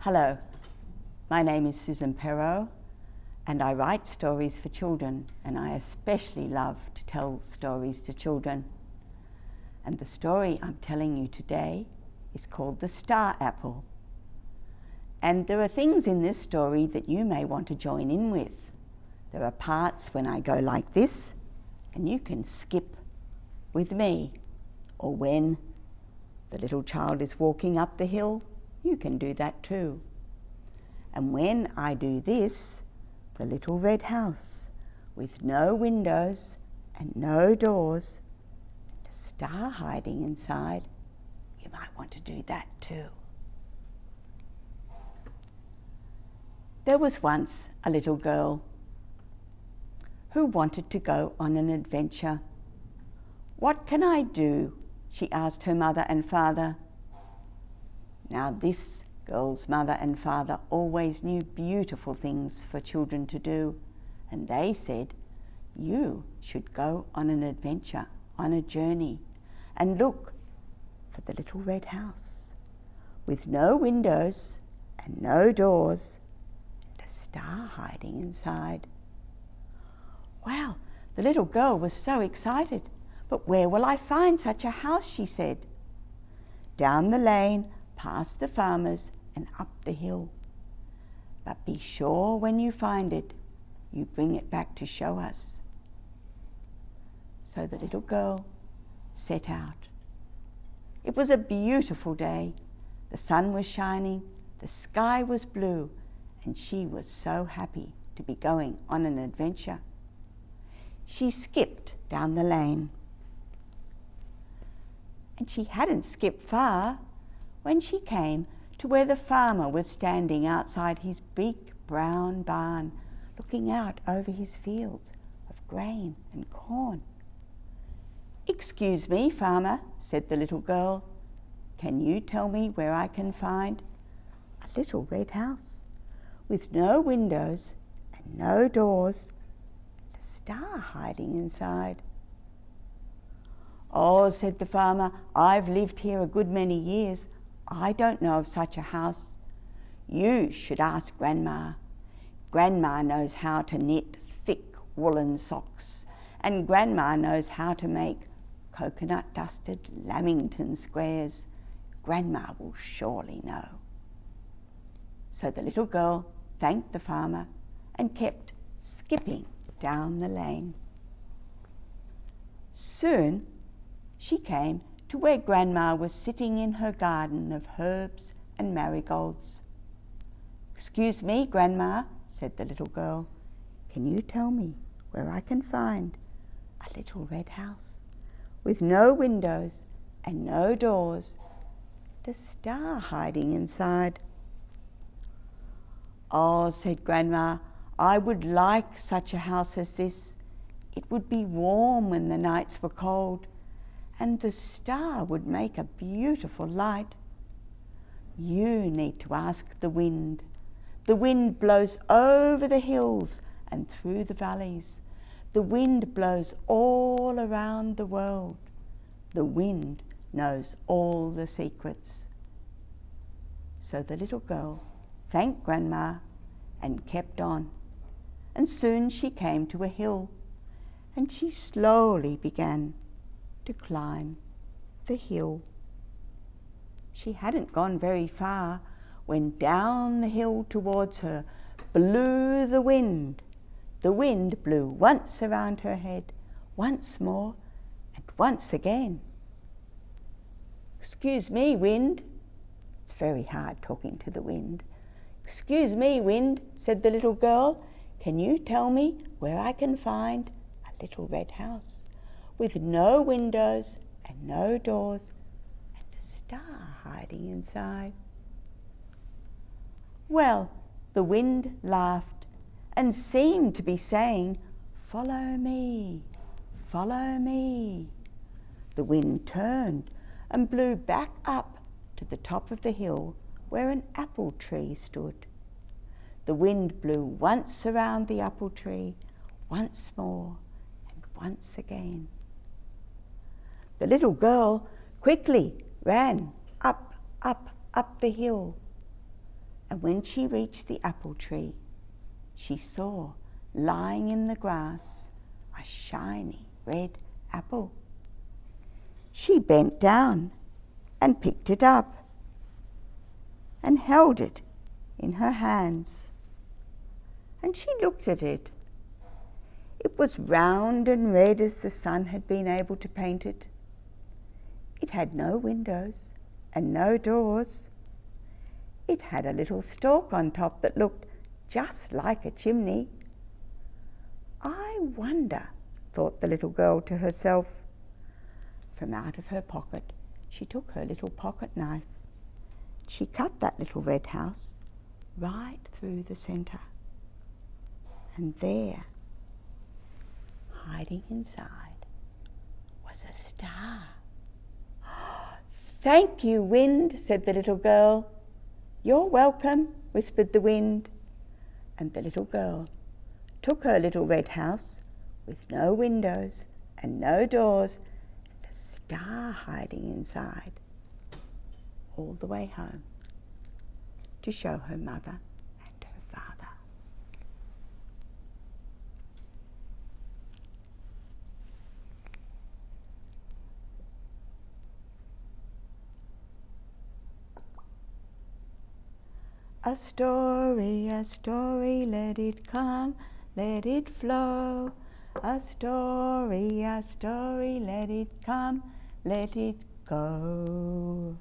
Hello, my name is Susan Perrow and I write stories for children, and I especially love to tell stories to children. And the story I'm telling you today is called The Star Apple. And there are things in this story that you may want to join in with. There are parts when I go like this, and you can skip with me. Or when the little child is walking up the hill, you can do that too. And when I do this, the little red house with no windows and no doors, and a star hiding inside, you might want to do that too. There was once a little girl who wanted to go on an adventure. "What can I do?" she asked her mother and father. Now this girl's mother and father always knew beautiful things for children to do, and they said, "You should go on an adventure, on a journey, and look for the little red house with no windows and no doors, and a star hiding inside." Wow, the little girl was so excited. "But where will I find such a house?" she said. "Down the lane, past the farmers, and up the hill. But be sure when you find it, you bring it back to show us." So the little girl set out. It was a beautiful day. The sun was shining, the sky was blue, and she was so happy to be going on an adventure. She skipped down the lane. And she hadn't skipped far when she came to where the farmer was standing outside his big brown barn, looking out over his fields of grain and corn. "Excuse me, farmer," said the little girl. "Can you tell me where I can find a little red house with no windows and no doors, and a star hiding inside?" "Oh," said the farmer, "I've lived here a good many years. I don't know of such a house. You should ask Grandma. Grandma knows how to knit thick woolen socks, and Grandma knows how to make coconut-dusted lamington squares. Grandma will surely know." So the little girl thanked the farmer and kept skipping down the lane. Soon she came to where Grandma was sitting in her garden of herbs and marigolds. "Excuse me, Grandma," said the little girl. "Can you tell me where I can find a little red house with no windows and no doors, and a star hiding inside?" "Oh," said Grandma, "I would like such a house as this. It would be warm when the nights were cold, and the star would make a beautiful light. You need to ask the wind. The wind blows over the hills and through the valleys. The wind blows all around the world. The wind knows all the secrets." So the little girl thanked Grandma and kept on, and soon she came to a hill, and she slowly began to climb the hill. She hadn't gone very far when down the hill towards her blew the wind. The wind blew once around her head, once more, and once again. "Excuse me, wind." It's very hard talking to the wind. "Excuse me, wind," said the little girl. "Can you tell me where I can find a little red house with no windows and no doors, and a star hiding inside?" Well, the wind laughed and seemed to be saying, "Follow me, follow me." The wind turned and blew back up to the top of the hill where an apple tree stood. The wind blew once around the apple tree, once more, and once again. The little girl quickly ran up the hill. And when she reached the apple tree, she saw, lying in the grass, a shiny red apple. She bent down and picked it up and held it in her hands. And she looked at it. It was round and red as the sun had been able to paint it. It had no windows and no doors. It had a little stalk on top that looked just like a chimney. I wonder, thought the little girl to herself. From out of her pocket, she took her little pocket knife. She cut that little red house right through the centre. And there, hiding inside, was a star. "Thank you, wind," said the little girl. "You're welcome," whispered the wind. And the little girl took her little red house with no windows and no doors and a star hiding inside all the way home to show her mother and her father. A story, let it come, let it flow. A story, let it come, let it go.